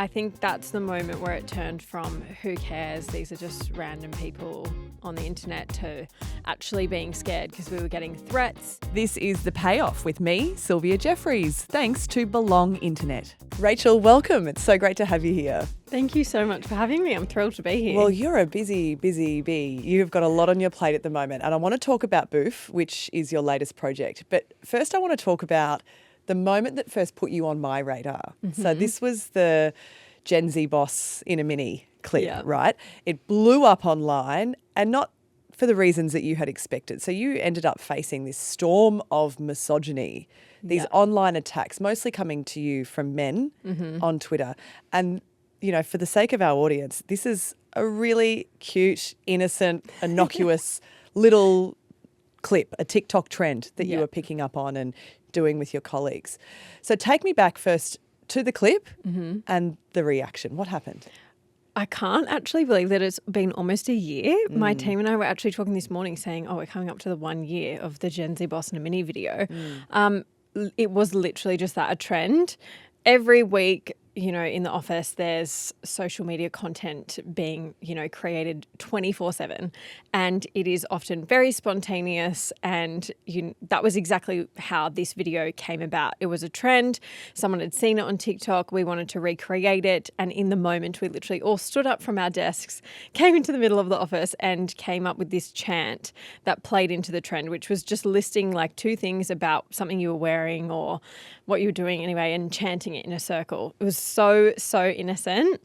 I think that's the moment where it turned from who cares, these are just random people on the internet, to actually being scared because we were getting threats. This is The Payoff with me, Sylvia Jeffries, thanks to Belong Internet. Rachael, welcome. It's so great to have you here. Thank you so much for having me. I'm thrilled to be here. Well, you're a busy bee. You've got a lot on your plate at the moment, and I want to talk about Bouf, which is your latest project. But first I want to talk about the moment that first put you on my radar. Mm-hmm. So this was the Gen Z boss in a mini clip, right? It blew up online, and not for the reasons that you had expected. So you ended up facing this storm of misogyny, these online attacks, mostly coming to you from men on Twitter. And, you know, for the sake of our audience, this is a really cute, innocent, innocuous little clip, a TikTok trend that you were picking up on and doing with your colleagues. So take me back first to the clip and the reaction. What happened? I can't actually believe that it's been almost a year. My team and I were actually talking this morning saying, we're coming up to the 1 year of the Gen Z boss in a mini video. It was literally just that, a trend. Every week, you know, in the office, there's social media content being, you know, created 24/7, and it is often very spontaneous. And that was exactly how this video came about. It was a trend. Someone had seen it on TikTok. We wanted to recreate it. And in the moment, we literally all stood up from our desks, came into the middle of the office and came up with this chant that played into the trend, which was just listing like two things about something you were wearing or what you were doing anyway, and chanting it in a circle. It was so innocent.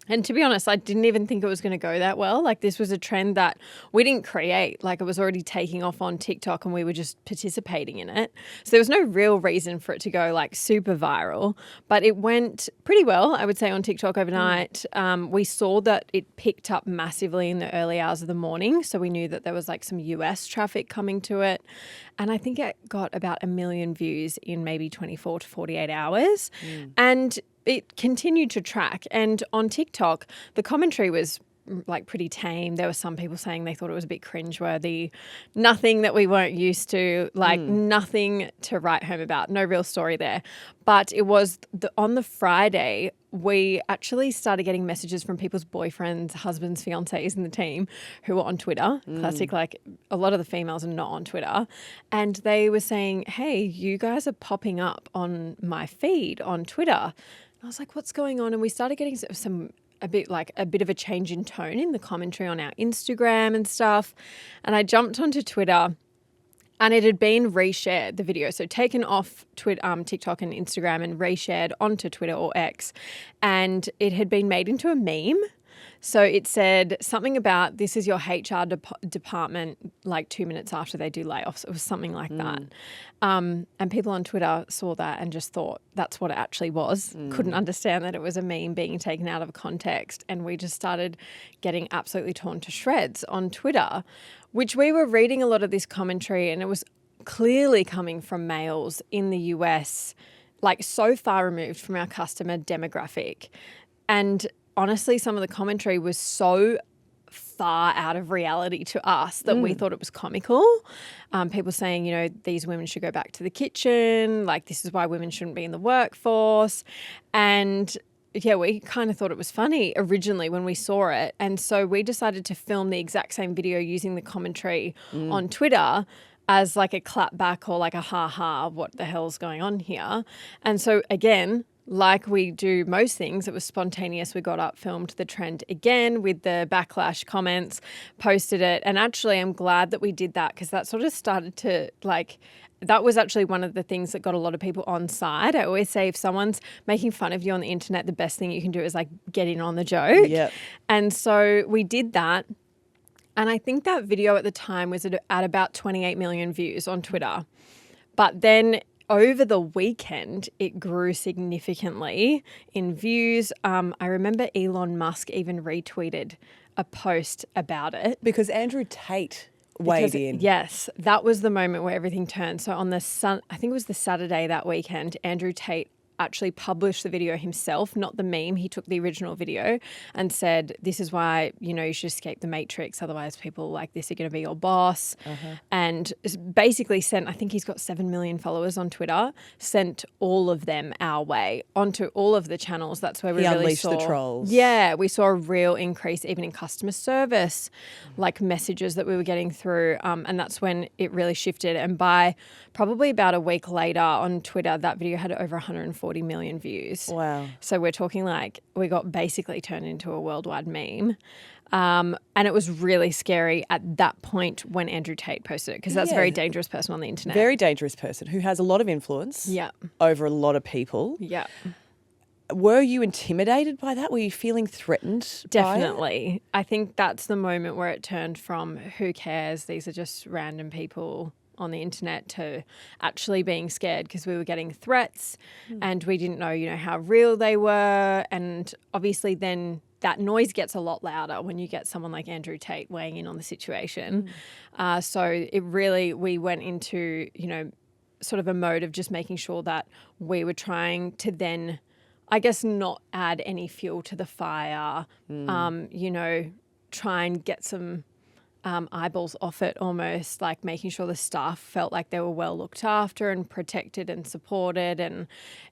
And to be honest, I didn't even think it was going to go that well. Like, this was a trend that we didn't create. Like, it was already taking off on TikTok and we were just participating in it. So there was no real reason for it to go like super viral, but it went pretty well, I would say, on TikTok overnight. We saw that it picked up massively in the early hours of the morning. So we knew that there was like some US traffic coming to it. And I think it got about 1 million views in maybe 24 to 48 hours. And it continued to track. And on TikTok, the commentary was like pretty tame. There were some people saying they thought it was a bit cringeworthy, nothing that we weren't used to, like nothing to write home about, no real story there. But it was on the Friday, we actually started getting messages from people's boyfriends, husbands, fiancés in the team who were on Twitter. Classic, like a lot of the females are not on Twitter. And they were saying, hey, you guys are popping up on my feed on Twitter. I was like, what's going on? And we started getting a bit of a change in tone in the commentary on our Instagram and stuff. And I jumped onto Twitter, and it had been reshared, the video. So taken off TikTok and Instagram and reshared onto Twitter or X. And it had been made into a meme. So it said something about, this is your HR department like 2 minutes after they do layoffs. It was something like that. And people on Twitter saw that and just thought that's what it actually was. Couldn't understand that it was a meme being taken out of context. And we just started getting absolutely torn to shreds on Twitter, which we were reading a lot of this commentary, and it was clearly coming from males in the US, like so far removed from our customer demographic. And honestly, some of the commentary was so far out of reality to us that we thought it was comical. People saying, you know, these women should go back to the kitchen, like this is why women shouldn't be in the workforce. And yeah, we kind of thought it was funny originally when we saw it. And so we decided to film the exact same video using the commentary on Twitter as like a clap back or like a ha-ha, what the hell's going on here? And so again, like we do most things, it was spontaneous. We got up, filmed the trend again with the backlash comments, posted it. And actually, I'm glad that we did that, because that sort of started to that was actually one of the things that got a lot of people on side. I always say if someone's making fun of you on the internet, the best thing you can do is like get in on the joke. Yep. And so we did that. And I think that video at the time was at about 28 million views on Twitter. But then over the weekend, it grew significantly in views. I remember Elon Musk even retweeted a post about it. Because Andrew Tate weighed in. Yes, that was the moment where everything turned. So on I think it was the Saturday that weekend, Andrew Tate actually published the video himself, not the meme. He took the original video and said, this is why, you should escape the matrix. Otherwise people like this are going to be your boss. And basically sent, I think he's got 7 million followers on Twitter, sent all of them our way onto all of the channels. That's where we really unleashed saw the trolls. Yeah, we saw a real increase even in customer service, like messages that we were getting through. And that's when it really shifted. And by probably about a week later on Twitter, that video had over 140 million views. Wow. So we're talking like we got basically turned into a worldwide meme. And it was really scary at that point when Andrew Tate posted it, because that's a very dangerous person on the internet. Very dangerous person who has a lot of influence over a lot of people. Yeah. Were you intimidated by that? Were you feeling threatened? Definitely. I think that's the moment where it turned from who cares, these are just random people on the internet, to actually being scared, because we were getting threats and we didn't know, how real they were. And obviously then that noise gets a lot louder when you get someone like Andrew Tate weighing in on the situation. So it really, we went into, sort of a mode of just making sure that we were trying to then, I guess, not add any fuel to the fire, try and get some eyeballs off it, almost like making sure the staff felt like they were well looked after and protected and supported. And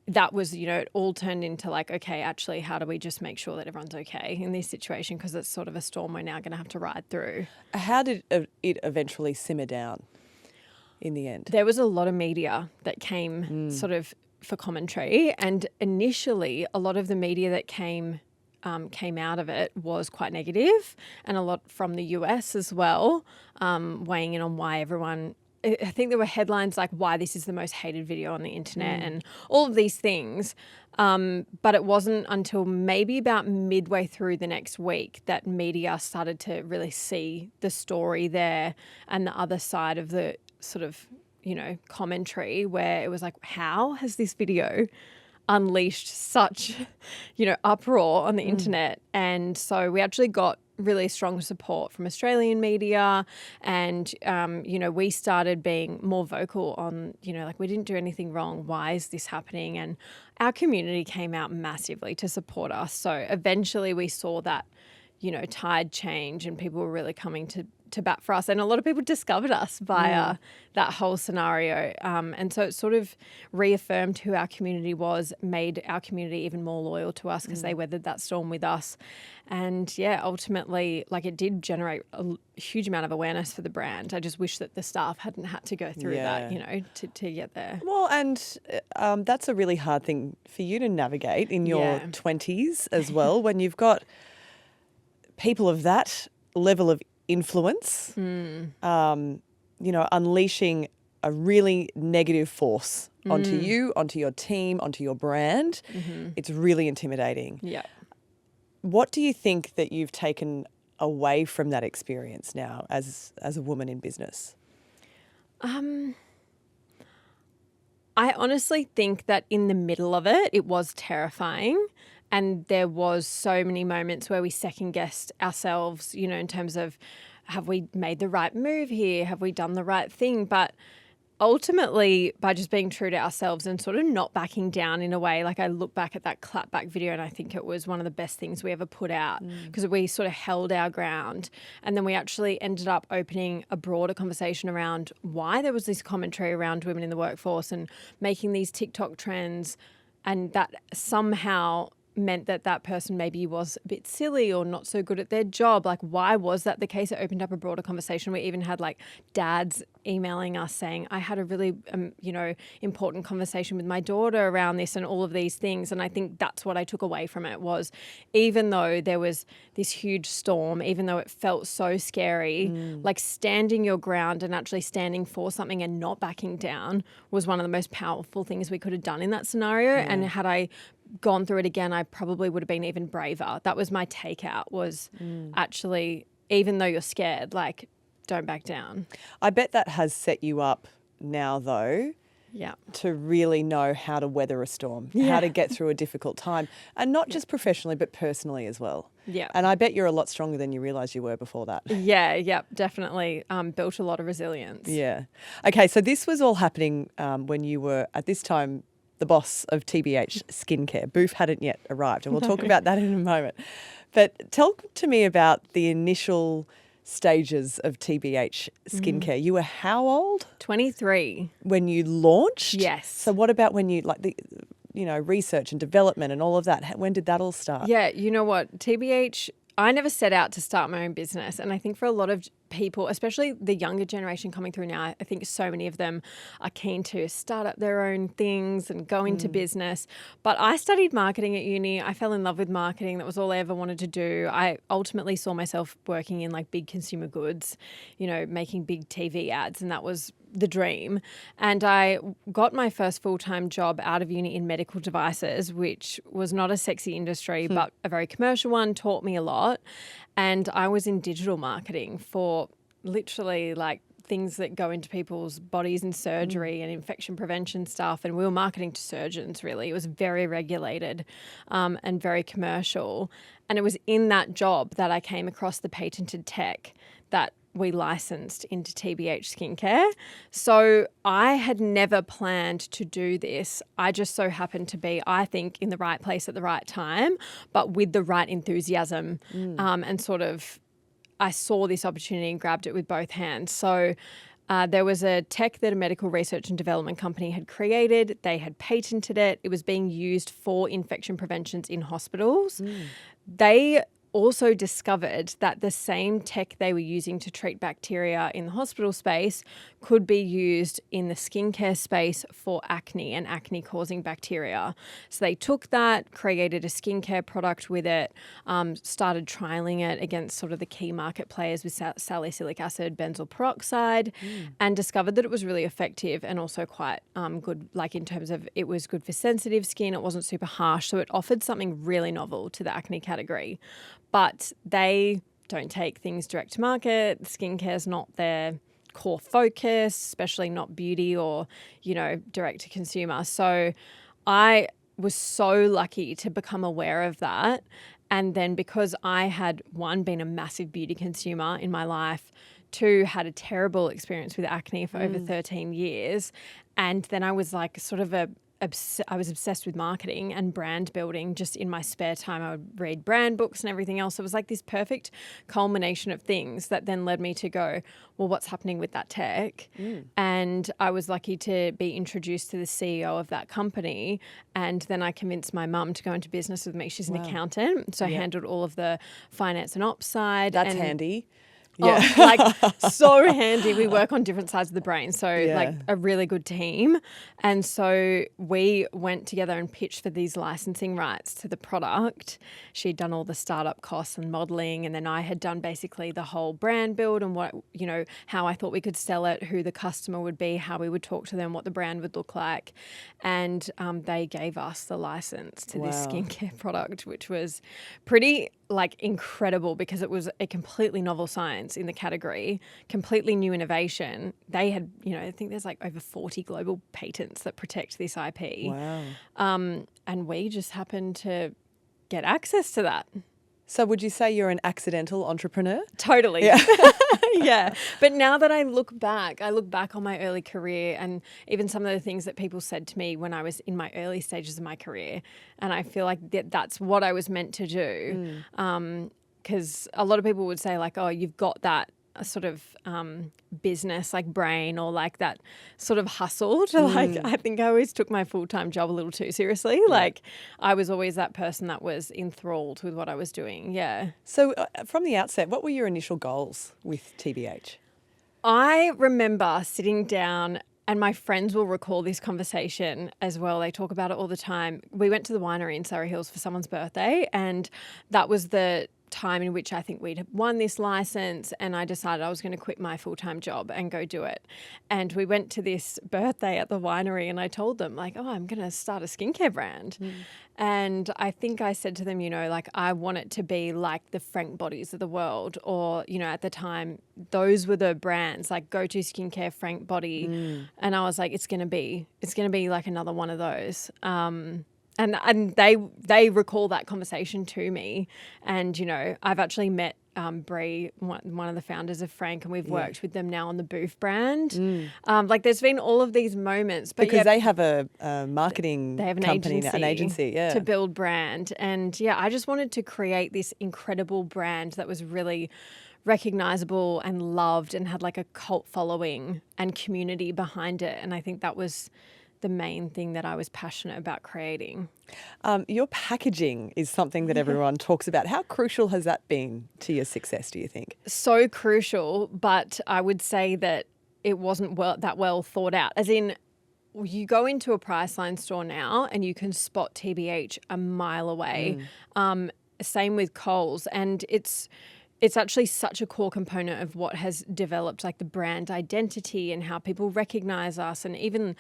that was, it all turned into like, okay, actually, how do we just make sure that everyone's okay in this situation? Because it's sort of a storm we're now going to have to ride through. How did it eventually simmer down in the end? There was a lot of media that came sort of for commentary, and initially a lot of the media that came out of it was quite negative, and a lot from the US as well, weighing in on why everyone, I think there were headlines like why this is the most hated video on the internet and all of these things. But it wasn't until maybe about midway through the next week that media started to really see the story there and the other side of the sort of, commentary, where it was like, how has this video unleashed such, uproar on the internet? And so we actually got really strong support from Australian media, and, we started being more vocal on, like, we didn't do anything wrong. Why is this happening? And our community came out massively to support us. So eventually we saw that, tide change, and people were really coming to bat for us. And a lot of people discovered us via that whole scenario. And so it sort of reaffirmed who our community was, made our community even more loyal to us because they weathered that storm with us. And ultimately, like, it did generate a huge amount of awareness for the brand. I just wish that the staff hadn't had to go through that, to get there. Well, and that's a really hard thing for you to navigate in your 20s as well, when you've got people of that level of influence, unleashing a really negative force onto you, onto your team, onto your brand. It's really intimidating. Yeah. What do you think that you've taken away from that experience now as a woman in business? I honestly think that in the middle of it, it was terrifying. And there was so many moments where we second guessed ourselves, in terms of, have we made the right move here? Have we done the right thing? But ultimately, by just being true to ourselves and sort of not backing down in a way, like, I look back at that clapback video and I think it was one of the best things we ever put out, because we sort of held our ground. And then we actually ended up opening a broader conversation around why there was this commentary around women in the workforce and making these TikTok trends, and that somehow meant that person maybe was a bit silly or not so good at their job. Like, why was that the case? It opened up a broader conversation. We even had like dads emailing us saying, I had a really, important conversation with my daughter around this and all of these things. And I think that's what I took away from it, was even though there was this huge storm, even though it felt so scary, like, standing your ground and actually standing for something and not backing down was one of the most powerful things we could have done in that scenario. And had I gone through it again, I probably would have been even braver. That was my takeout, was actually, even though you're scared, like, don't back down. I bet that has set you up now, though, to really know how to weather a storm, how to get through a difficult time, and not just professionally, but personally as well. Yeah. And I bet you're a lot stronger than you realised you were before that. Yeah, definitely. Built a lot of resilience. Yeah. Okay, so this was all happening when you were, at this time, the boss of TBH Skincare. Bouf hadn't yet arrived, and we'll talk about that in a moment. But tell to me about the initial stages of TBH Skincare. You were how old 23. when you launched? Yes. So what about when you, like, the research and development and all of that? When did that all start? Yeah, you know what? TBH, I never set out to start my own business. And I think for a lot of people, especially the younger generation coming through now, I think so many of them are keen to start up their own things and go into business. But I studied marketing at uni. I fell in love with marketing. That was all I ever wanted to do. I ultimately saw myself working in like big consumer goods, making big TV ads. And that was the dream. And I got my first full-time job out of uni in medical devices, which was not a sexy industry, but a very commercial one, taught me a lot. And I was in digital marketing for literally like things that go into people's bodies and surgery and infection prevention stuff. And we were marketing to surgeons, really. It was very regulated and very commercial. And it was in that job that I came across the patented tech that we licensed into TBH Skincare. So I had never planned to do this. I just so happened to be, I think, in the right place at the right time, but with the right enthusiasm. And sort of, I saw this opportunity and grabbed it with both hands. So there was a tech that a medical research and development company had created. They had patented it. It was being used for infection preventions in hospitals. They also discovered that the same tech they were using to treat bacteria in the hospital space could be used in the skincare space for acne and acne-causing bacteria. So they took that, created a skincare product with it, started trialing it against sort of the key market players with salicylic acid, benzoyl peroxide, and discovered that it was really effective and also quite good, like in terms of it was good for sensitive skin. It wasn't super harsh. So it offered something really novel to the acne category. But they don't take things direct to market. Skincare is not their core focus, especially not beauty or, direct to consumer. So I was so lucky to become aware of that. And then because I had, one, been a massive beauty consumer in my life, two, had a terrible experience with acne for over 13 years. And then I was like sort of I was obsessed with marketing and brand building. Just in my spare time, I would read brand books and everything else. It was like this perfect culmination of things that then led me to go, well, what's happening with that tech? And I was lucky to be introduced to the CEO of that company. And then I convinced my mum to go into business with me. She's an accountant. So I handled all of the finance and ops side. That's handy. Yeah. So handy. We work on different sides of the brain. So like a really good team. And so we went together and pitched for these licensing rights to the product. She'd done all the startup costs and modeling. And then I had done basically the whole brand build and what, how I thought we could sell it, who the customer would be, how we would talk to them, what the brand would look like. And they gave us the license to this skincare product, which was pretty incredible because it was a completely novel science in the category, completely new innovation. They had, I think there's like over 40 global patents that protect this IP. Wow. And we just happened to get access to that. So would you say you're an accidental entrepreneur? Totally. Yeah. But now that I look back on my early career and even some of the things that people said to me when I was in my early stages of my career, and I feel like that's what I was meant to do. Because a lot of people would say like, oh, you've got that sort of business like brain or like that sort of hustle to I think I always took my full-time job a little too seriously. Like I was always that person that was enthralled with what I was doing. Yeah. So from the outset, what were your initial goals with TBH? I remember sitting down, and my friends will recall this conversation as well. They talk about it all the time. We went to the winery in Surrey Hills for someone's birthday, and that was the time in which I think we'd won this license, and I decided I was going to quit my full-time job and go do it. And we went to this birthday at the winery, and I told them like, oh, I'm going to start a skincare brand. And I think I said to them, I want it to be like the Frank Bodies of the world, or, at the time, those were the brands like Go-To Skincare, Frank Body. And I was like, it's going to be like another one of those. And they recall that conversation to me. And, I've actually met Brie, one of the founders of Frank, and we've worked with them now on the Bouf brand. Like there's been all of these moments. But because they have a marketing they have company, an agency to build brand. And I just wanted to create this incredible brand that was really recognizable and loved and had like a cult following and community behind it. And I think that was the main thing that I was passionate about creating. Your packaging is something that everyone talks about. How crucial has that been to your success, do you think? So crucial, but I would say that it wasn't that well thought out. As in, you go into a Priceline store now and you can spot TBH a mile away. Same with Coles. And it's actually such a core component of what has developed like the brand identity and how people recognize us, and even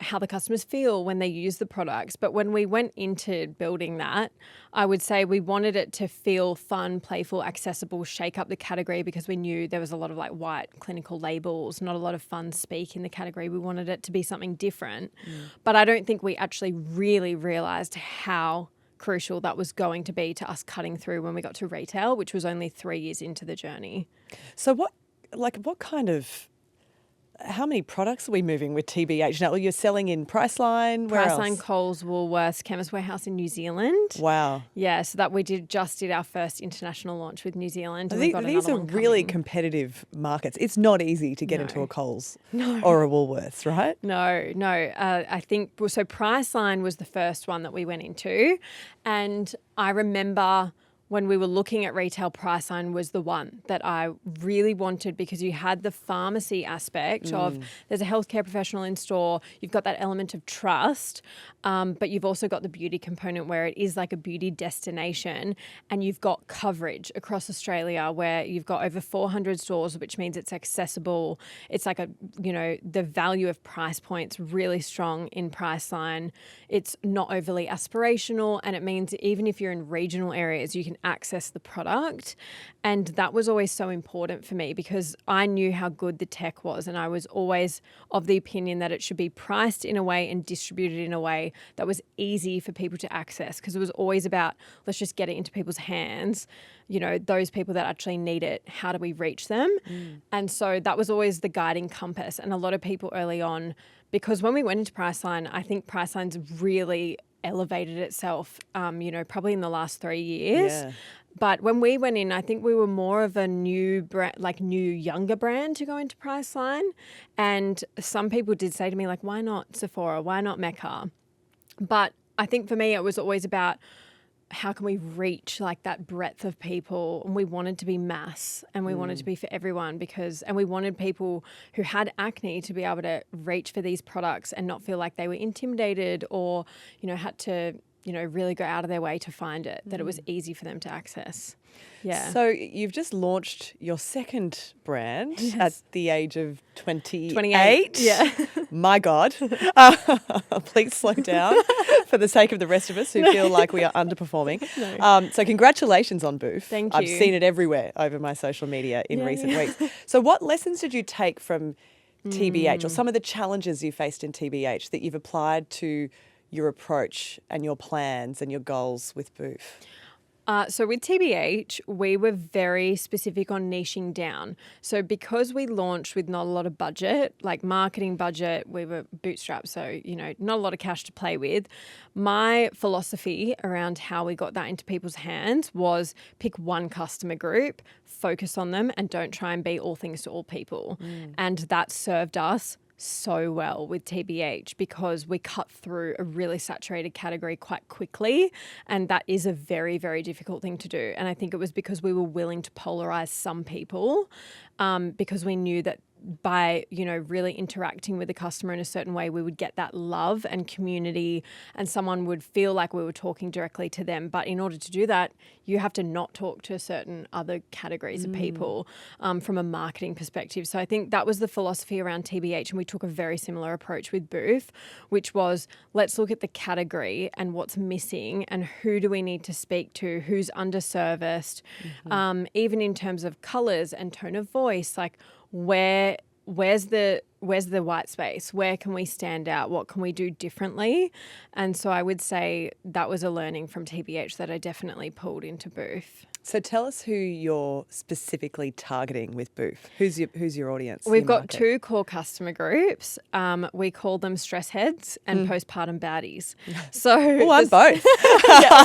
how the customers feel when they use the products. But when we went into building that, I would say we wanted it to feel fun, playful, accessible, shake up the category, because we knew there was a lot of like white clinical labels, not a lot of fun speak in the category. We wanted it to be something different. But I don't think we actually really realized how crucial that was going to be to us cutting through when we got to retail, which was only 3 years into the journey. So how many products are we moving with TBH now? You're selling in Priceline, where Priceline, else? Coles, Woolworths, Chemist Warehouse in New Zealand. Wow. Yeah, so that we just did our first international launch with New Zealand. And These are really competitive markets. It's not easy to get into a Coles or a Woolworths, right? No. I think, so Priceline was the first one that we went into. And I remember when we were looking at retail, Priceline was the one that I really wanted, because you had the pharmacy aspect of there's a healthcare professional in store, you've got that element of trust, but you've also got the beauty component where it is like a beauty destination, and you've got coverage across Australia where you've got over 400 stores, which means it's accessible. It's like the value of price points really strong in Priceline. It's not overly aspirational, and it means even if you're in regional areas, you can access the product. And that was always so important for me, because I knew how good the tech was, and I was always of the opinion that it should be priced in a way and distributed in a way that was easy for people to access, because it was always about, let's just get it into people's hands. Those people that actually need it, how do we reach them? And so that was always the guiding compass. And a lot of people early on, because when we went into Priceline, I think Priceline's really elevated itself, probably in the last 3 years. Yeah. But when we went in, I think we were more of a new brand, like new, younger brand to go into Priceline. And some people did say to me, like, why not Sephora? Why not Mecca? But I think for me, it was always about how can we reach like that breadth of people, and we wanted to be mass, and we wanted to be for everyone, and we wanted people who had acne to be able to reach for these products and not feel like they were intimidated or had to really go out of their way to find it, that it was easy for them to access. Yeah. So you've just launched your second brand at the age of 28. Yeah. My God. Please slow down for the sake of the rest of us who feel like we are underperforming. No. So congratulations on Bouf. Thank you. I've seen it everywhere over my social media in recent weeks. So what lessons did you take from TBH, or some of the challenges you faced in TBH that you've applied to your approach and your plans and your goals with Bouf? So with TBH, we were very specific on niching down. So because we launched with not a lot of budget, like marketing budget, we were bootstrapped, so, not a lot of cash to play with. My philosophy around how we got that into people's hands was pick one customer group, focus on them, and don't try and be all things to all people. And that served us so well with TBH, because we cut through a really saturated category quite quickly, and that is a very, very difficult thing to do. And I think it was because we were willing to polarize some people, because we knew that by, really interacting with the customer in a certain way, we would get that love and community, and someone would feel like we were talking directly to them. But in order to do that, you have to not talk to certain other categories of people from a marketing perspective. So I think that was the philosophy around TBH, and we took a very similar approach with Bouf, which was, let's look at the category and what's missing and who do we need to speak to, who's underserviced, even in terms of colours and tone of voice, like where where's the white space? Where can we stand out? What can we do differently? And so I would say that was a learning from TBH that I definitely pulled into Bouf. So tell us who you're specifically targeting with Bouf. Who's your audience? We've your got market? 2 core customer groups. We call them stress heads and postpartum baddies. So I'm both.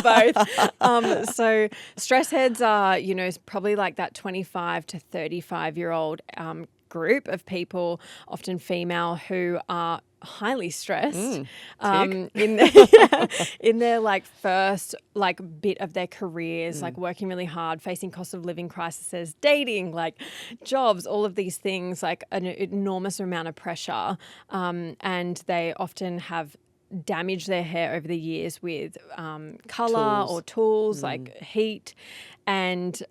both. So stress heads are, probably like that 25 to 35-year-old group of people, often female, who are highly stressed in their like first like bit of their careers, like working really hard, facing cost of living crises, dating, like jobs, all of these things, like an enormous amount of pressure, and they often have damaged their hair over the years with color or tools like heat, and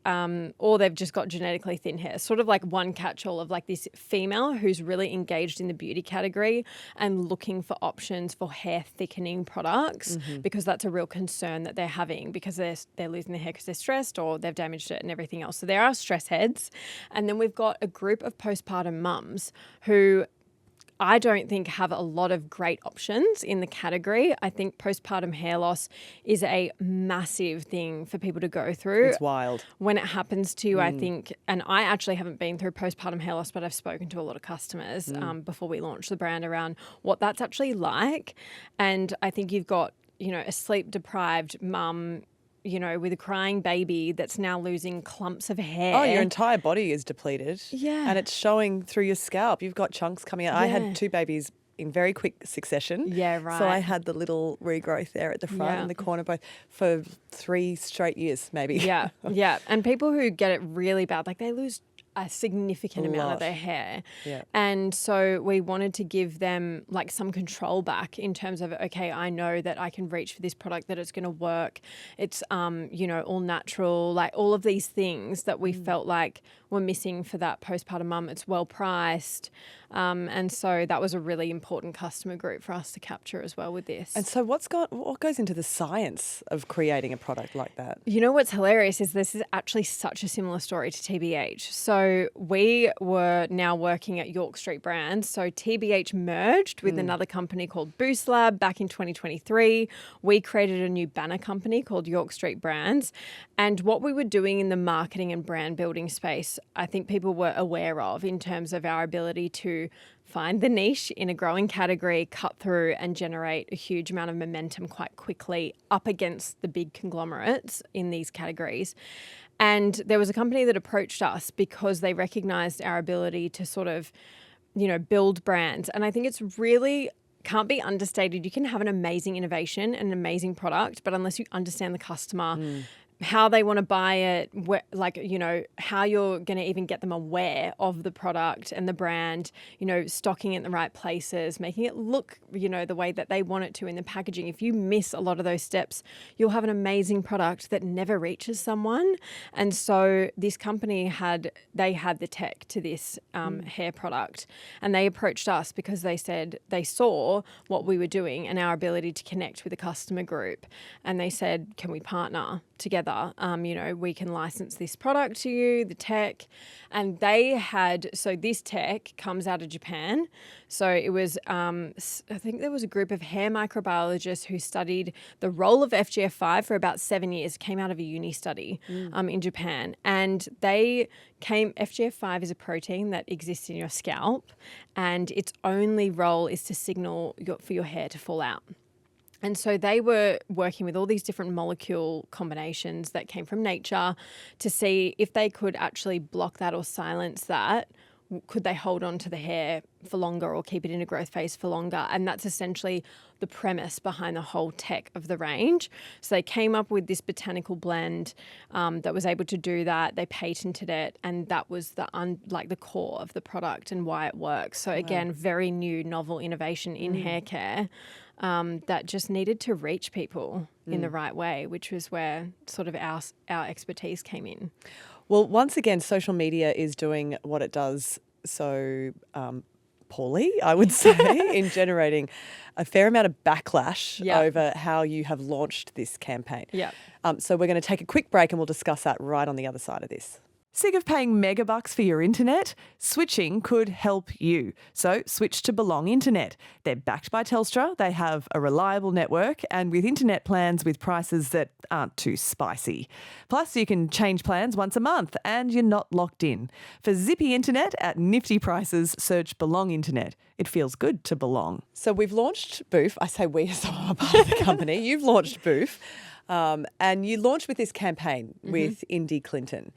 or they've just got genetically thin hair. Sort of like one catch-all of like this female who's really engaged in the beauty category and looking for options for hair thickening products, because that's a real concern that they're having, because they're losing their hair because they're stressed or they've damaged it and everything else. So there are stress heads. And then we've got a group of postpartum mums who I don't think have a lot of great options in the category. I think postpartum hair loss is a massive thing for people to go through. It's wild. When it happens to you, I think, and I actually haven't been through postpartum hair loss, but I've spoken to a lot of customers before we launched the brand around what that's actually like. And I think you've got, a sleep-deprived mum, with a crying baby that's now losing clumps of hair. Oh, your entire body is depleted. Yeah. And it's showing through your scalp. You've got chunks coming out. I had 2 babies in very quick succession. Yeah, right. So I had the little regrowth there at the front and the corner both for 3 straight years maybe. Yeah, yeah. And people who get it really bad, like they lose a significant amount of their hair. Yeah. And so we wanted to give them like some control back in terms of, okay, I know that I can reach for this product, that it's going to work. It's, all natural, like all of these things that we felt like were missing for that postpartum mum. It's well priced. And so that was a really important customer group for us to capture as well with this. And so what goes into the science of creating a product like that? What's hilarious is this is actually such a similar story to TBH. So we were now working at York Street Brands. So TBH merged with another company called Boost Lab back in 2023. We created a new banner company called York Street Brands. And what we were doing in the marketing and brand building space, I think people were aware of in terms of our ability to find the niche in a growing category, cut through and generate a huge amount of momentum quite quickly up against the big conglomerates in these categories. And there was a company that approached us because they recognized our ability to sort of, build brands. And I think it's really can't be understated. You can have an amazing innovation and an amazing product, but unless you understand the customer, how they want to buy it, how you're going to even get them aware of the product and the brand, stocking it in the right places, making it look, the way that they want it to in the packaging. If you miss a lot of those steps, you'll have an amazing product that never reaches someone. And so this company had the tech to this hair product, and they approached us because they said they saw what we were doing and our ability to connect with a customer group. And they said, can we partner together? We can license this product to you, the tech. And so this tech comes out of Japan. So it was, I think there was a group of hair microbiologists who studied the role of FGF5 for about 7 years, came out of a uni study in Japan. And FGF5 is a protein that exists in your scalp, and its only role is to signal for your hair to fall out. And so they were working with all these different molecule combinations that came from nature to see if they could actually block that or silence that. Could they hold on to the hair for longer or keep it in a growth phase for longer? And that's essentially the premise behind the whole tech of the range. So they came up with this botanical blend that was able to do that. They patented it, and that was the core of the product and why it works. So again, very new, novel innovation in hair care. That just needed to reach people in the right way, which was where sort of our expertise came in. Well, once again, social media is doing what it does so poorly, I would say, in generating a fair amount of backlash over how you have launched this campaign. Yeah. So we're going to take a quick break and we'll discuss that right on the other side of this. Sick of paying megabucks for your internet? Switching could help you. So switch to Belong Internet. They're backed by Telstra, they have a reliable network, and with internet plans with prices that aren't too spicy. Plus, you can change plans once a month and you're not locked in. For zippy internet at nifty prices, search Belong Internet. It feels good to belong. So we've launched Bouf. I say we as a part of the company. You've launched Bouf. And you launched with this campaign with Indy Clinton.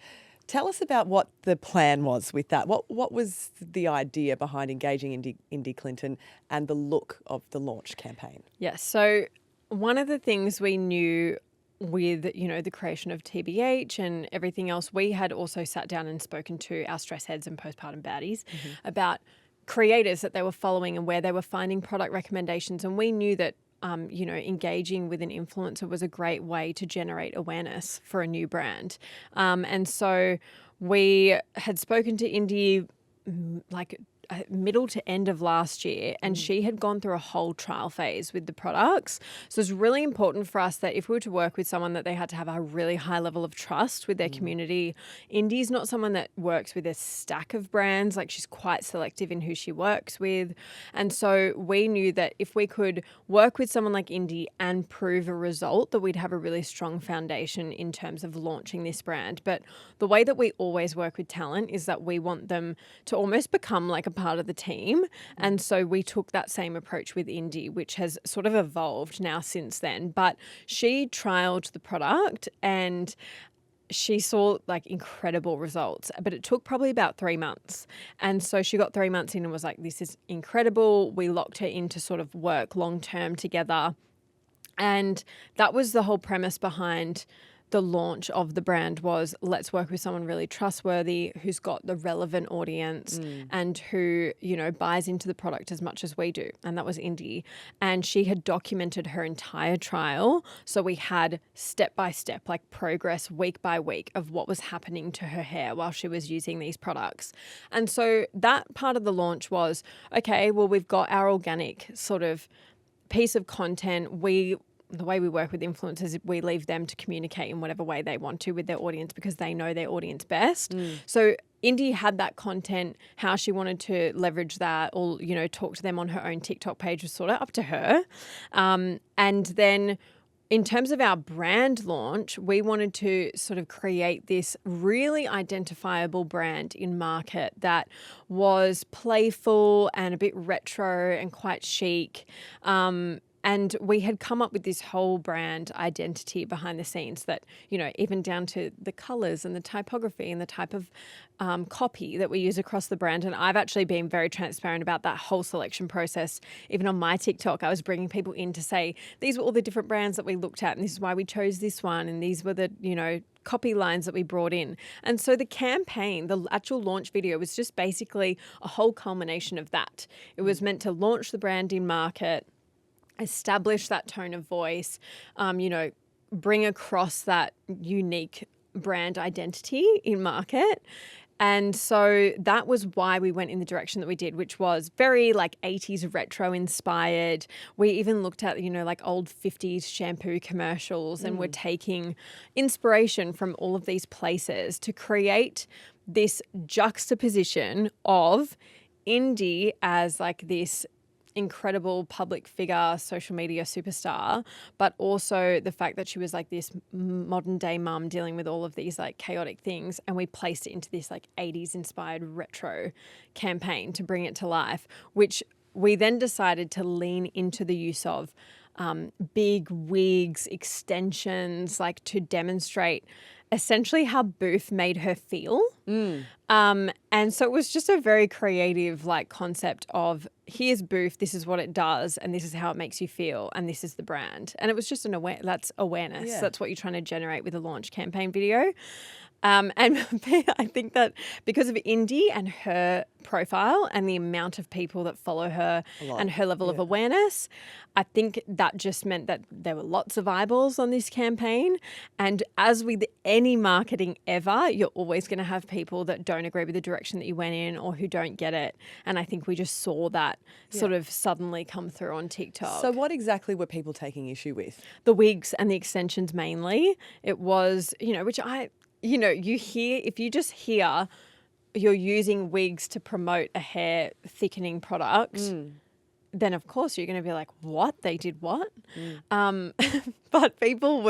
Tell us about what the plan was with that. What was the idea behind engaging Indy Clinton and the look of the launch campaign? Yes. So one of the things we knew with, the creation of TBH and everything else, we had also sat down and spoken to our stress heads and postpartum baddies about creators that they were following and where they were finding product recommendations. And we knew that engaging with an influencer was a great way to generate awareness for a new brand. And so we had spoken to Indy middle to end of last year, and she had gone through a whole trial phase with the products. So it's really important for us that if we were to work with someone, that they had to have a really high level of trust with their community. Indy's not someone that works with a stack of brands. Like, she's quite selective in who she works with. And so we knew that if we could work with someone like Indy and prove a result, that we'd have a really strong foundation in terms of launching this brand. But the way that we always work with talent is that we want them to almost become like a part of the team. And so we took that same approach with Indy, which has sort of evolved now since then. But she trialed the product and she saw incredible results, but it took probably about 3 months. And so she got 3 months in and was like, this is incredible. We locked her in to sort of work long term together. And that was the whole premise behind the launch of the brand, was let's work with someone really trustworthy who's got the relevant audience and who, buys into the product as much as we do. And that was Indy. And she had documented her entire trial. So we had step-by-step, progress week by week of what was happening to her hair while she was using these products. And so that part of the launch was, okay, well, we've got our organic sort of piece of content. The way we work with influencers, we leave them to communicate in whatever way they want to with their audience because they know their audience best. So Indy had that content. How she wanted to leverage that or, talk to them on her own TikTok page was sort of up to her. And then in terms of our brand launch, we wanted to sort of create this really identifiable brand in market that was playful and a bit retro and quite chic. And we had come up with this whole brand identity behind the scenes that, even down to the colours and the typography and the type of copy that we use across the brand. And I've actually been very transparent about that whole selection process. Even on my TikTok, I was bringing people in to say, these were all the different brands that we looked at and this is why we chose this one. And these were the, copy lines that we brought in. And so the campaign, the actual launch video, was just basically a whole culmination of that. It was meant to launch the brand in market, establish that tone of voice, bring across that unique brand identity in market. And so that was why we went in the direction that we did, which was very 80s retro inspired. We even looked at, old 50s shampoo commercials and we're taking inspiration from all of these places to create this juxtaposition of Indy as this incredible public figure, social media superstar, but also the fact that she was this modern day mum dealing with all of these chaotic things. And we placed it into this 80s inspired retro campaign to bring it to life, which we then decided to lean into the use of big wigs, extensions, to demonstrate essentially how Bouf made her feel. And so it was just a very creative concept of, here's Bouf, this is what it does, and this is how it makes you feel, and this is the brand. And it was just that's awareness. Yeah. That's what you're trying to generate with a launch campaign video. And I think that because of Indy and her profile and the amount of people that follow her and her level of awareness, I think that just meant that there were lots of eyeballs on this campaign. And as with any marketing ever, you're always going to have people that don't agree with the direction that you went in or who don't get it. And I think we just saw that sort of suddenly come through on TikTok. So what exactly were people taking issue with? The wigs and the extensions mainly. It was, which you know, if you just hear you're using wigs to promote a hair thickening product, then of course you're going to be like, what? They did what? But people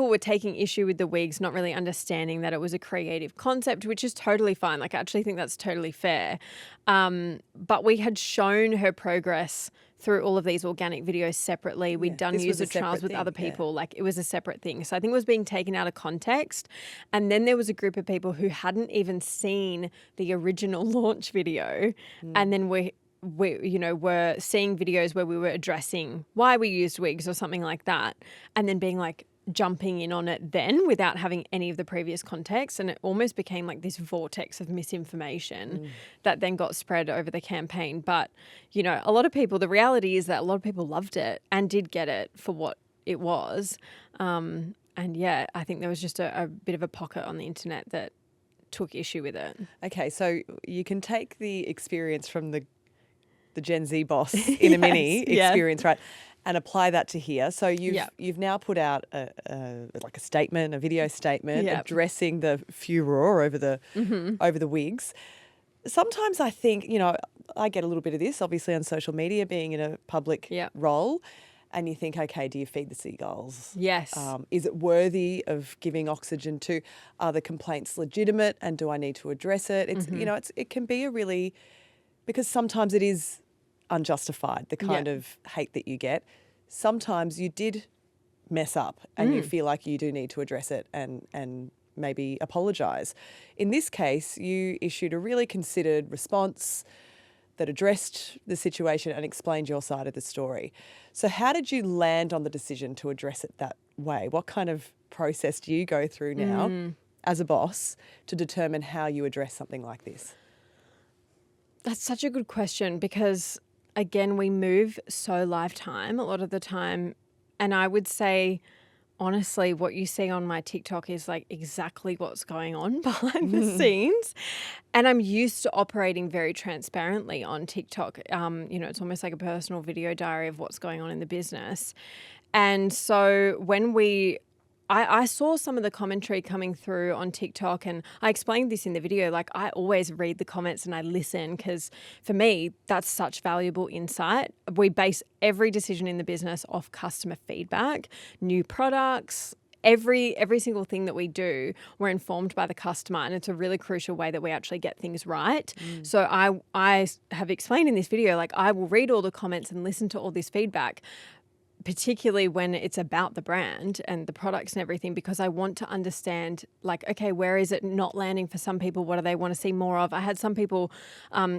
were taking issue with the wigs, not really understanding that it was a creative concept, which is totally fine. Like, I actually think that's totally fair. But we had shown her progress through all of these organic videos separately. We'd done user trials with other people. Like, it was a separate thing. So I think it was being taken out of context. And then there was a group of people who hadn't even seen the original launch video. And then we were seeing videos where we were addressing why we used wigs or something like that. And then being like, jumping in on it then without having any of the previous context, and it almost became like this vortex of misinformation that then got spread over the campaign. But, you know, the reality is that a lot of people loved it and did get it for what it was. And yeah, I think there was just a bit of a pocket on the internet that took issue with it. Okay, so you can take the experience from the Gen Z boss in a mini experience, right? And apply that to here. So you've now put out a statement, a video statement, addressing the furor over the wigs. Sometimes I think, you know, I get a little bit of this, obviously, on social media, being in a public role, and you think, okay, do you feed the seagulls? Yes. Is it worthy of giving oxygen to? Are the complaints legitimate, and do I need to address it? It's it can be because sometimes it is unjustified, the kind of hate that you get. Sometimes you did mess up and you feel like you do need to address it and maybe apologise. In this case, you issued a really considered response that addressed the situation and explained your side of the story. So how did you land on the decision to address it that way? What kind of process do you go through now as a boss to determine how you address something like this? That's such a good question because, again, we move so lifetime a lot of the time. And I would say, honestly, what you see on my TikTok is like exactly what's going on behind the scenes. And I'm used to operating very transparently on TikTok. It's almost like a personal video diary of what's going on in the business. And so when I saw some of the commentary coming through on TikTok, and I explained this in the video. Like, I always read the comments and I listen because for me, that's such valuable insight. We base every decision in the business off customer feedback, new products, every single thing that we do, we're informed by the customer, and it's a really crucial way that we actually get things right. So I have explained in this video, like, I will read all the comments and listen to all this feedback, particularly when it's about the brand and the products and everything, because I want to understand, like, okay, where is it not landing for some people? What do they want to see more of? I had some people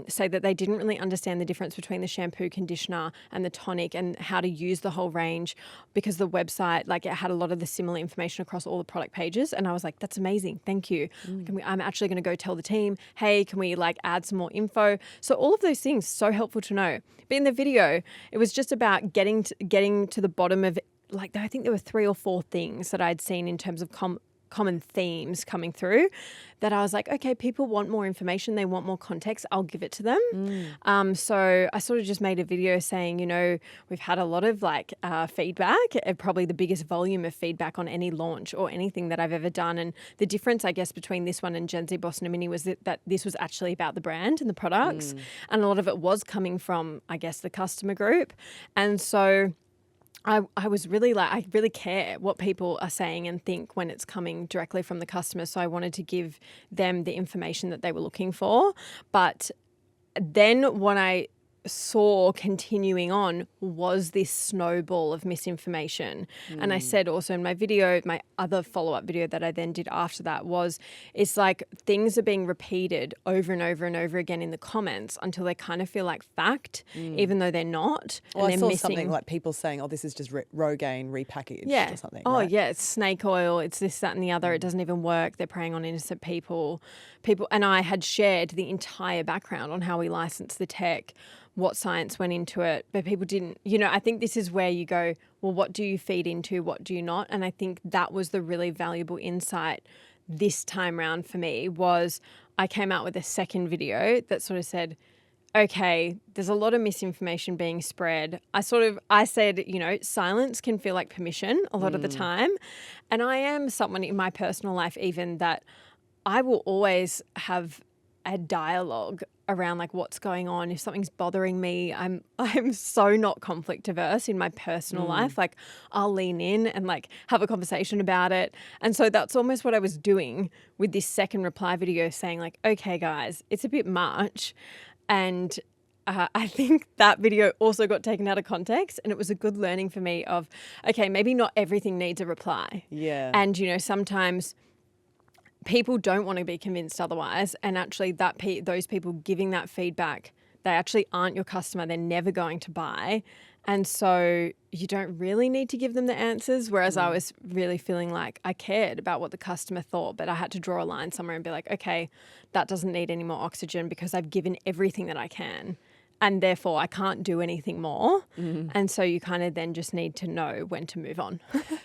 say that they didn't really understand the difference between the shampoo, conditioner and the tonic and how to use the whole range, because the website, like, it had a lot of the similar information across all the product pages. And I was like, that's amazing. Thank you. I'm actually going to go tell the team, hey, can we like add some more info? So all of those things, so helpful to know. But in the video, it was just about getting to the bottom of, like, I think there were 3 or 4 things that I'd seen in terms of common themes coming through that I was like, okay, people want more information. They want more context. I'll give it to them. So I sort of just made a video saying, you know, we've had a lot of feedback, probably the biggest volume of feedback on any launch or anything that I've ever done. And the difference, I guess, between this one and Gen Z Boss and a Mini was that this was actually about the brand and the products. And a lot of it was coming from, I guess, the customer group. And so I was really I really care what people are saying and think when it's coming directly from the customer. So I wanted to give them the information that they were looking for. But then when I saw continuing on was this snowball of misinformation. And I said also in my video, my other follow-up video that I then did after that was, it's like things are being repeated over and over and over again in the comments until they kind of feel like fact, even though they're not. Well, and I they're saw something like people saying, oh, this is just Rogaine repackaged or something. Oh, right? yeah, it's snake oil, it's this, that and the other. It doesn't even work. They're preying on innocent people. And I had shared the entire background on how we license the tech, what science went into it, but people didn't, I think this is where you go, well, what do you feed into? What do you not? And I think that was the really valuable insight this time round for me was I came out with a second video that sort of said, okay, there's a lot of misinformation being spread. I said, silence can feel like permission a lot of the time. And I am someone in my personal life even that I will always have a dialogue around like what's going on. If something's bothering me, I'm so not conflict averse in my personal life. Like I'll lean in and like have a conversation about it. And so that's almost what I was doing with this second reply video, saying like, okay guys, it's a bit much. And I think that video also got taken out of context, and it was a good learning for me of, okay, maybe not everything needs a reply. Yeah. And, sometimes people don't want to be convinced otherwise. And actually those people giving that feedback, they actually aren't your customer. They're never going to buy. And so you don't really need to give them the answers. Whereas I was really feeling like I cared about what the customer thought, but I had to draw a line somewhere and be like, okay, that doesn't need any more oxygen because I've given everything that I can. And therefore I can't do anything more. And so you kind of then just need to know when to move on.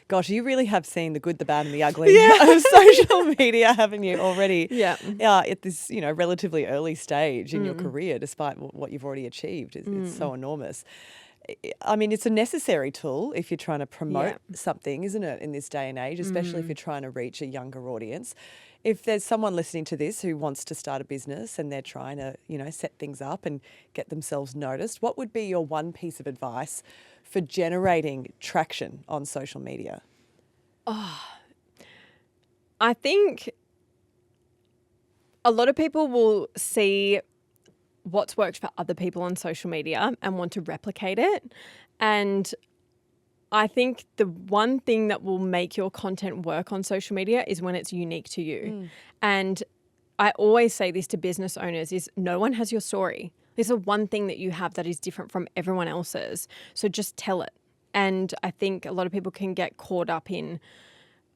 Gosh, you really have seen the good, the bad and the ugly of social media, haven't you, already? Yeah. At this, relatively early stage in your career, despite what you've already achieved. It's so enormous. I mean, it's a necessary tool if you're trying to promote something, isn't it, in this day and age, especially if you're trying to reach a younger audience. If there's someone listening to this who wants to start a business and they're trying to, set things up and get themselves noticed, what would be your one piece of advice for generating traction on social media? I think a lot of people will see what's worked for other people on social media and want to replicate it. And I think the one thing that will make your content work on social media is when it's unique to you. And I always say this to business owners is no one has your story. There's a one thing that you have that is different from everyone else's. So just tell it. And I think a lot of people can get caught up in,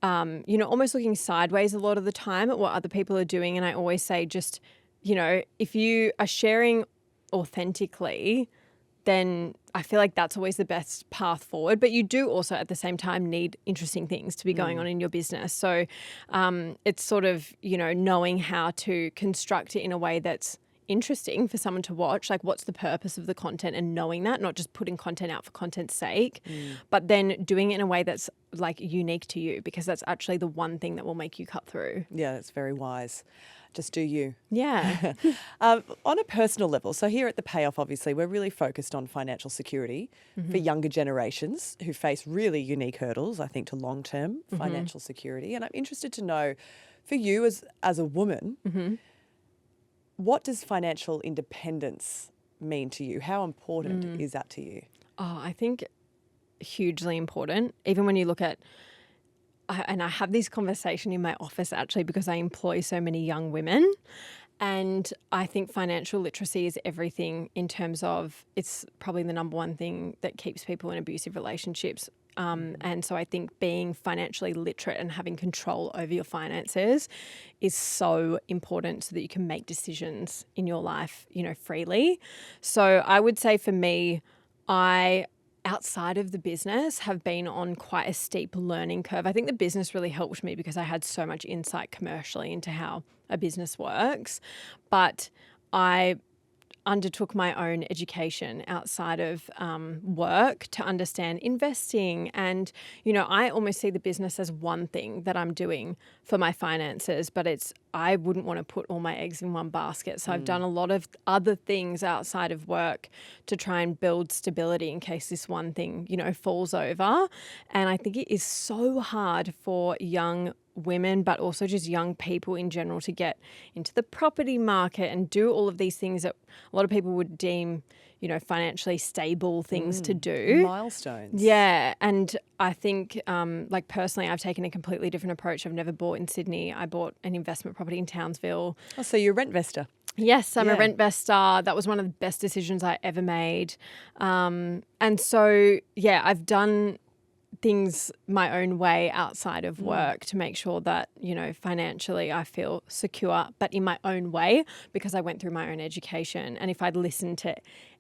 almost looking sideways a lot of the time at what other people are doing. And I always say just, if you are sharing authentically, then I feel like that's always the best path forward. But you do also at the same time need interesting things to be going on in your business. So it's sort of, knowing how to construct it in a way that's interesting for someone to watch. Like what's the purpose of the content and knowing that, not just putting content out for content's sake, but then doing it in a way that's like unique to you, because that's actually the one thing that will make you cut through. Yeah, that's very wise. Just do you. Yeah. On a personal level, so here at The Payoff, obviously, we're really focused on financial security for younger generations who face really unique hurdles, I think, to long-term financial security. And I'm interested to know, for you as a woman, what does financial independence mean to you? How important is that to you? Oh, I think hugely important. Even when you look at, and I have this conversation in my office actually because I employ so many young women, and I think financial literacy is everything in terms of it's probably the number one thing that keeps people in abusive relationships. And so I think being financially literate and having control over your finances is so important so that you can make decisions in your life, freely. So I would say for me, outside of the business, have been on quite a steep learning curve. I think the business really helped me because I had so much insight commercially into how a business works. But I undertook my own education outside of work to understand investing. And, I almost see the business as one thing that I'm doing for my finances, but I wouldn't want to put all my eggs in one basket. So I've done a lot of other things outside of work to try and build stability in case this one thing, falls over. And I think it is so hard for young women, but also just young people in general to get into the property market and do all of these things that a lot of people would deem, financially stable things to do. Milestones. Yeah. And I think, personally, I've taken a completely different approach. I've never bought in Sydney. I bought an investment property in Townsville. Oh, so you're a rentvester. Yes, I'm a rentvestor. That was one of the best decisions I ever made. And so, I've done things my own way outside of work to make sure that, financially I feel secure, but in my own way because I went through my own education. And if I'd listened to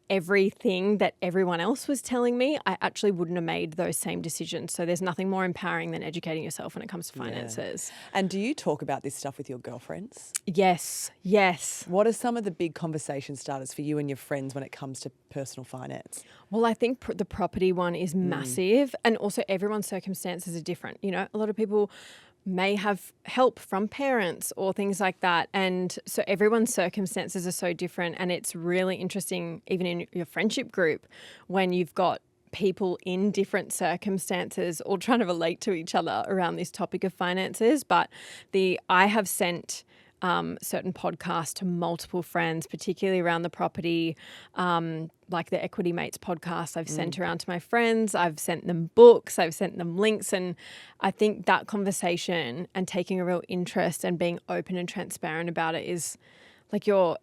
everything that everyone else was telling me, I actually wouldn't have made those same decisions. So there's nothing more empowering than educating yourself when it comes to finances. And do you talk about this stuff with your girlfriends? Yes. What are some of the big conversation starters for you and your friends when it comes to personal finance? Well, I think the property one is massive, and also everyone's circumstances are different. You know, a lot of people may have help from parents or things like that. And so everyone's circumstances are so different. And it's really interesting, even in your friendship group, when you've got people in different circumstances all trying to relate to each other around this topic of finances. But I have sent certain podcasts to multiple friends, particularly around the property, like the Equity Mates podcast I've sent around to my friends. I've sent them books, I've sent them links. And I think that conversation and taking a real interest and being open and transparent about it is like you're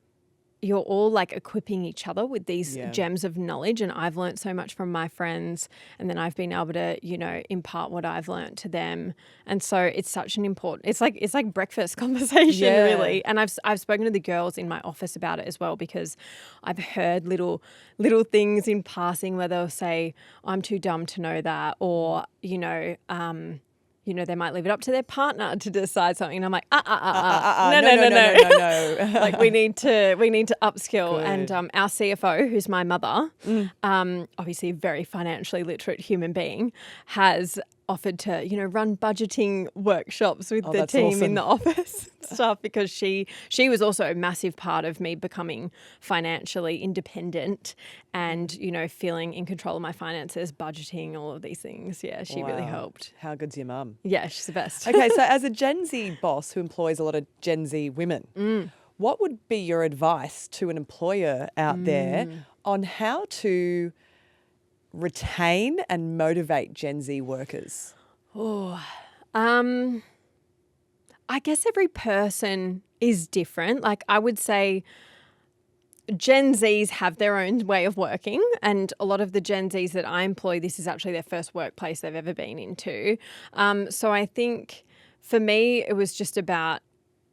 all like equipping each other with these gems of knowledge. And I've learned so much from my friends, and then I've been able to, you know, impart what I've learned to them. And so it's such an important, it's like breakfast conversation really. And I've spoken to the girls in my office about it as well, because I've heard little things in passing where they'll say, I'm too dumb to know that, or, they might leave it up to their partner to decide something. And I'm like, no. Like we need to upskill. Good. And our CFO, who's my mother, obviously a very financially literate human being, has offered to, run budgeting workshops with the team in the office and stuff, because she was also a massive part of me becoming financially independent and, feeling in control of my finances, budgeting, all of these things. Yeah, she really helped. How good's your mum? Yeah, she's the best. Okay, so as a Gen Z boss who employs a lot of Gen Z women, what would be your advice to an employer out there on how to retain and motivate Gen Z workers? I guess every person is different. Like I would say Gen Zs have their own way of working, and a lot of the Gen Zs that I employ, this is actually their first workplace they've ever been into. So I think for me, it was just about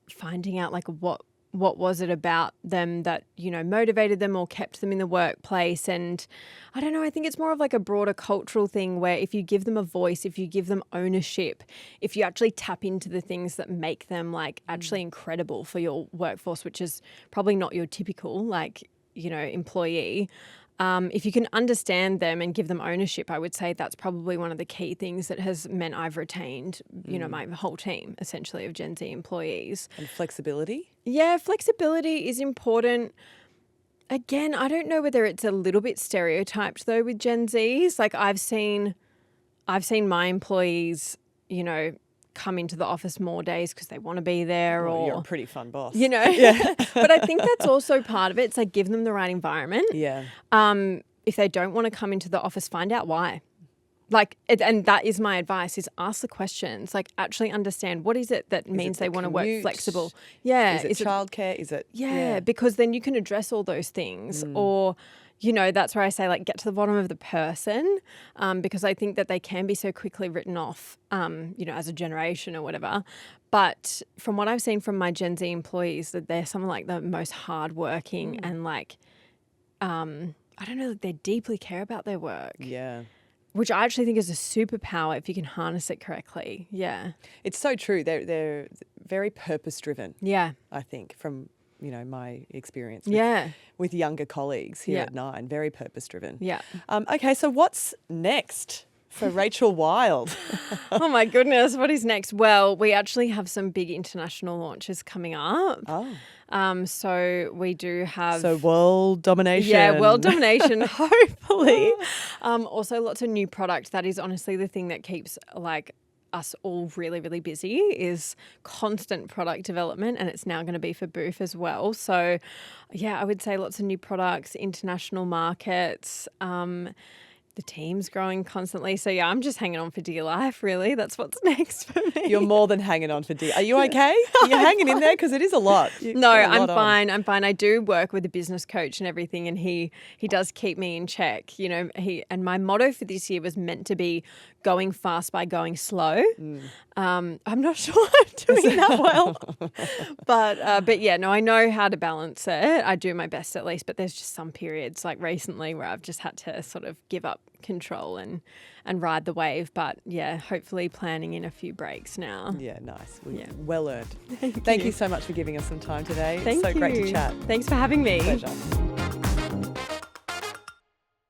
finding out like what was it about them that, motivated them or kept them in the workplace. And I don't know, I think it's more of like a broader cultural thing where if you give them a voice, if you give them ownership, if you actually tap into the things that make them like actually incredible for your workforce, which is probably not your typical like, employee. If you can understand them and give them ownership, I would say that's probably one of the key things that has meant I've retained, my whole team essentially of Gen Z employees. And flexibility? Yeah, flexibility is important. Again, I don't know whether it's a little bit stereotyped though with Gen Zs. Like I've seen my employees, come into the office more days because they want to be there. Well, or you're a pretty fun boss. Yeah. But I think that's also part of it. It's like give them the right environment. Yeah. If they don't want to come into the office, find out why. And that is my advice, is ask the questions, like actually understand what is it that means they want to work flexible. Yeah. Is it childcare? Is it? Yeah, because then you can address all those things or, that's where I say like get to the bottom of the person because I think that they can be so quickly written off, as a generation or whatever. But from what I've seen from my Gen Z employees, that they're some of like the most hardworking and like, I don't know, like they deeply care about their work. Yeah. Which I actually think is a superpower if you can harness it correctly. Yeah. It's so true. They're very purpose-driven. Yeah. I think from, my experience with younger colleagues here at Nine, very purpose-driven. Yeah. Okay, so what's next for Rachael Wilde? Oh my goodness, what is next? Well, we actually have some big international launches coming up. Oh. So we do have... So world domination. Yeah, world domination, hopefully. Also lots of new product. That is honestly the thing that keeps like us all really, really busy, is constant product development, and it's now going to be for Bouf as well. So yeah, I would say lots of new products, international markets, the team's growing constantly. So yeah, I'm just hanging on for dear life, really. That's what's next for me. You're more than hanging on for dear. Are you okay? You're hanging in there because it is a lot. No, I'm fine. I'm fine. I do work with a business coach and everything, and he does keep me in check. You know, and my motto for this year was meant to be going fast by going slow. I'm not sure I'm doing that well, but yeah, no, I know how to balance it. I do my best at least, but there's just some periods like recently where I've just had to sort of give up control and ride the wave. But yeah, hopefully planning in a few breaks now. Yeah, nice. Yeah. Well earned. Thank you so much for giving us some time today. Thank so you. great to chat. Thanks for having me. Pleasure.